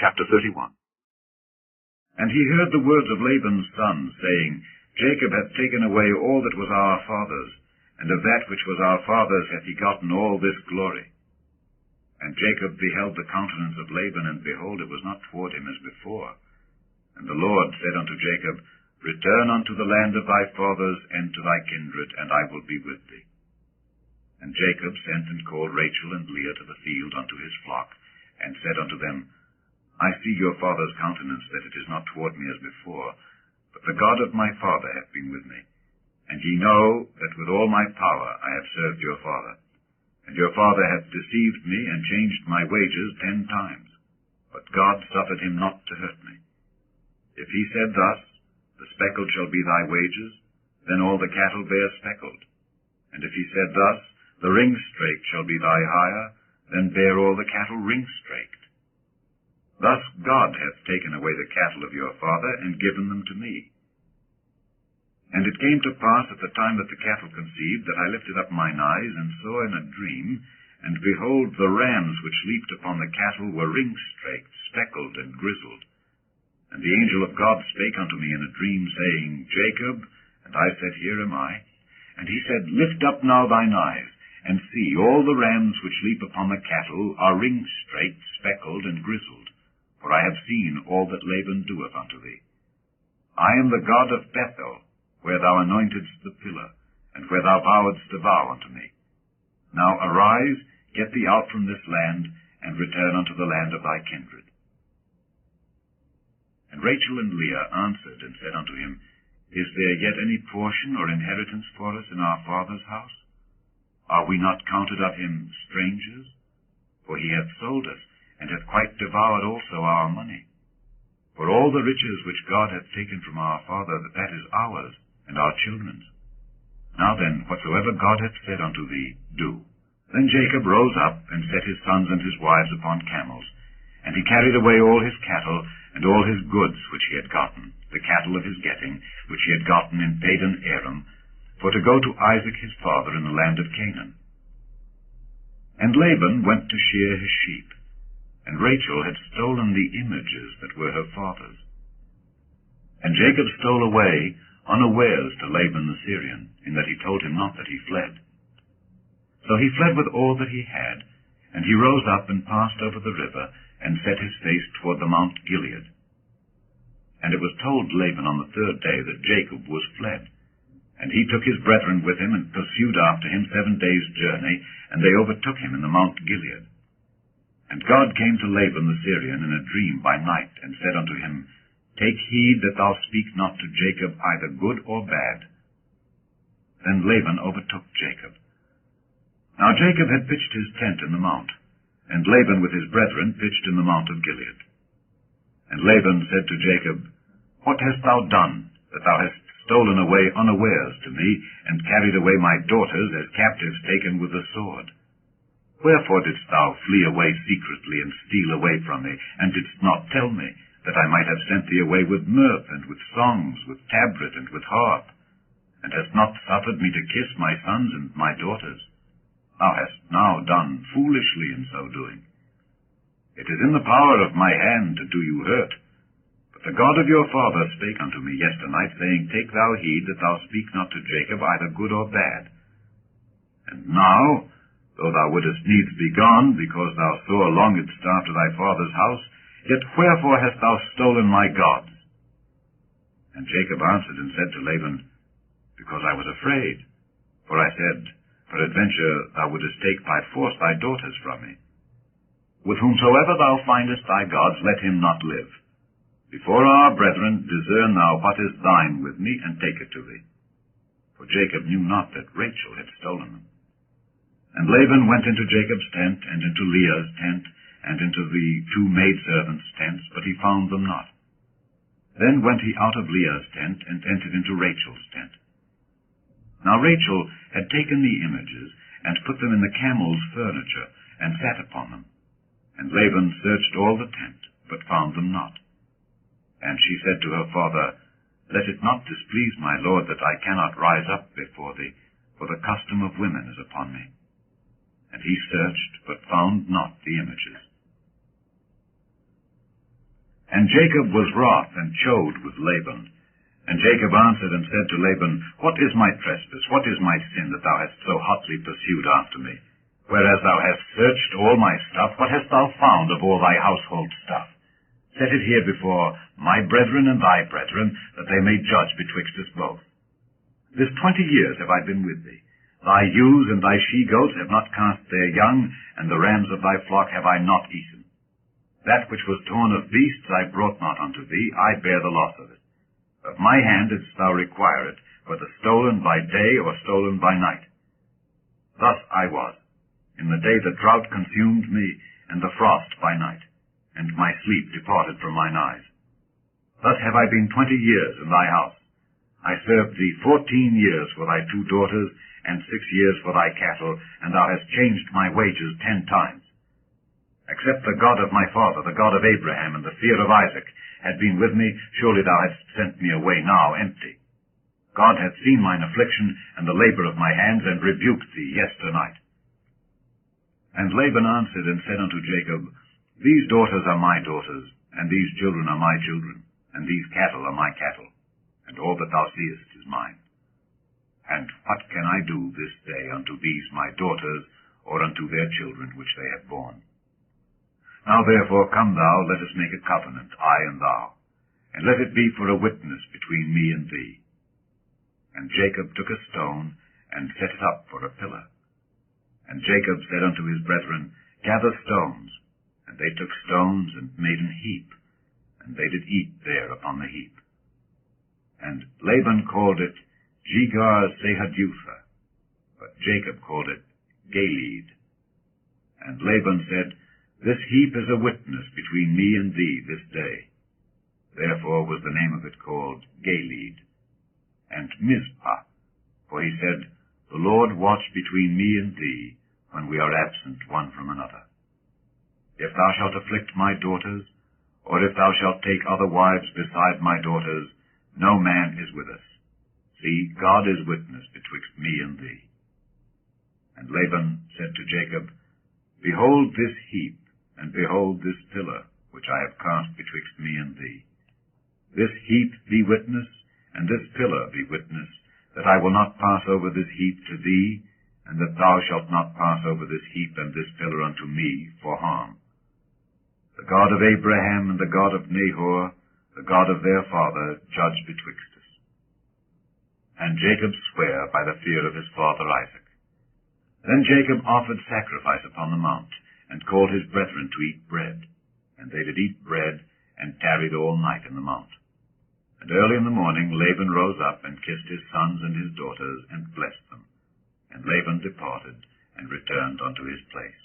Chapter 31. And he heard the words of Laban's sons, saying, Jacob hath taken away all that was our father's, and of that which was our father's hath he gotten all this glory. And Jacob beheld the countenance of Laban, and behold, it was not toward him as before. And the Lord said unto Jacob, Return unto the land of thy fathers, and to thy kindred, and I will be with thee. And Jacob sent and called Rachel and Leah to the field unto his flock, and said unto them, I see your father's countenance, that it is not toward me as before, but the God of my father hath been with me. And ye know that with all my power I have served your father. And your father hath deceived me, and changed my wages 10 times. But God suffered him not to hurt me. If he said thus, The speckled shall be thy wages, then all the cattle bear speckled. And if he said thus, The ringstraked shall be thy hire, then bear all the cattle ringstraked. Thus God hath taken away the cattle of your father, and given them to me. And it came to pass at the time that the cattle conceived, that I lifted up mine eyes, and saw in a dream, and behold, the rams which leaped upon the cattle were ringstraked, speckled, and grizzled. And the angel of God spake unto me in a dream, saying, Jacob. And I said, Here am I. And he said, Lift up now thine eyes, and see, all the rams which leap upon the cattle are ringstraked, speckled, and grizzled. For I have seen all that Laban doeth unto thee. I am the God of Bethel, where thou anointedst the pillar, and where thou vowedst a vow unto me. Now arise, get thee out from this land, and return unto the land of thy kindred. And Rachel and Leah answered and said unto him, Is there yet any portion or inheritance for us in our father's house? Are we not counted of him strangers? For he hath sold us, and hath quite devoured also our money. For all the riches which God hath taken from our father, that is ours, and our children's. Now then, whatsoever God hath said unto thee, do. Then Jacob rose up, and set his sons and his wives upon camels, and he carried away all his cattle, and all his goods which he had gotten, the cattle of his getting, which he had gotten in Padan Aram, for to go to Isaac his father in the land of Canaan. And Laban went to shear his sheep, and Rachel had stolen the images that were her father's. And Jacob stole away unawares to Laban the Syrian, in that he told him not that he fled. So he fled with all that he had, and he rose up and passed over the river, and set his face toward the Mount Gilead. And it was told Laban on the 3rd day that Jacob was fled. And he took his brethren with him, and pursued after him 7 days' journey, and they overtook him in the Mount Gilead. And God came to Laban the Syrian in a dream by night, and said unto him, Take heed that thou speak not to Jacob either good or bad. Then Laban overtook Jacob. Now Jacob had pitched his tent in the mount, and Laban with his brethren pitched in the mount of Gilead. And Laban said to Jacob, What hast thou done, that thou hast stolen away unawares to me, and carried away my daughters as captives taken with the sword? Wherefore didst thou flee away secretly, and steal away from me, and didst not tell me, that I might have sent thee away with mirth, and with songs, with tabret, and with harp, and hast not suffered me to kiss my sons and my daughters? Thou hast now done foolishly in so doing. It is in the power of my hand to do you hurt. But the God of your father spake unto me yesternight, saying, Take thou heed that thou speak not to Jacob either good or bad. And now, though thou wouldest needs be gone, because thou sore longedst after thy father's house, yet wherefore hast thou stolen my gods? And Jacob answered and said to Laban, Because I was afraid. For I said, Peradventure thou wouldest take by force thy daughters from me. With whomsoever thou findest thy gods, let him not live. Before our brethren discern thou what is thine with me, and take it to thee. For Jacob knew not that Rachel had stolen them. And Laban went into Jacob's tent, and into Leah's tent, and into the 2 maidservants' tents, but he found them not. Then went he out of Leah's tent, and entered into Rachel's tent. Now Rachel had taken the images, and put them in the camels' furniture, and sat upon them. And Laban searched all the tent, but found them not. And she said to her father, Let it not displease my lord that I cannot rise up before thee, for the custom of women is upon me. And he searched, but found not the images. And Jacob was wroth and chode with Laban. And Jacob answered and said to Laban, What is my trespass? What is my sin that thou hast so hotly pursued after me? Whereas thou hast searched all my stuff, what hast thou found of all thy household stuff? Set it here before my brethren and thy brethren, that they may judge betwixt us both. This 20 years have I been with thee. Thy ewes and thy she-goats have not cast their young, and the rams of thy flock have I not eaten. That which was torn of beasts I brought not unto thee, I bear the loss of it. Of my hand didst thou require it, whether stolen by day or stolen by night. Thus I was, in the day the drought consumed me, and the frost by night, and my sleep departed from mine eyes. Thus have I been 20 years in thy house. I served thee 14 years for thy 2 daughters, and 6 years for thy cattle, and thou hast changed my wages 10 times. Except the God of my father, the God of Abraham, and the fear of Isaac, had been with me, surely thou hadst sent me away now empty. God hath seen mine affliction, and the labor of my hands, and rebuked thee yesternight. And Laban answered and said unto Jacob, These daughters are my daughters, and these children are my children, and these cattle are my cattle, and all that thou seest is mine. And what can I do this day unto these my daughters, or unto their children which they have borne? Now therefore come thou, let us make a covenant, I and thou, and let it be for a witness between me and thee. And Jacob took a stone, and set it up for a pillar. And Jacob said unto his brethren, Gather stones. And they took stones, and made an heap, and they did eat there upon the heap. And Laban called it Jegar-sahadutha, but Jacob called it Galeed. And Laban said, This heap is a witness between me and thee this day. Therefore was the name of it called Galeed. And Mizpah, for he said, The Lord watch between me and thee, when we are absent one from another. If thou shalt afflict my daughters, or if thou shalt take other wives beside my daughters, no man is with us. See, God is witness betwixt me and thee. And Laban said to Jacob, Behold this heap, and behold this pillar, which I have cast betwixt me and thee. This heap be witness, and this pillar be witness, that I will not pass over this heap to thee, and that thou shalt not pass over this heap and this pillar unto me for harm. The God of Abraham and the God of Nahor, the God of their father, judge betwixt us. And Jacob sware by the fear of his father Isaac. Then Jacob offered sacrifice upon the mount, and called his brethren to eat bread. And they did eat bread, and tarried all night in the mount. And early in the morning Laban rose up, and kissed his sons and his daughters, and blessed them. And Laban departed, and returned unto his place.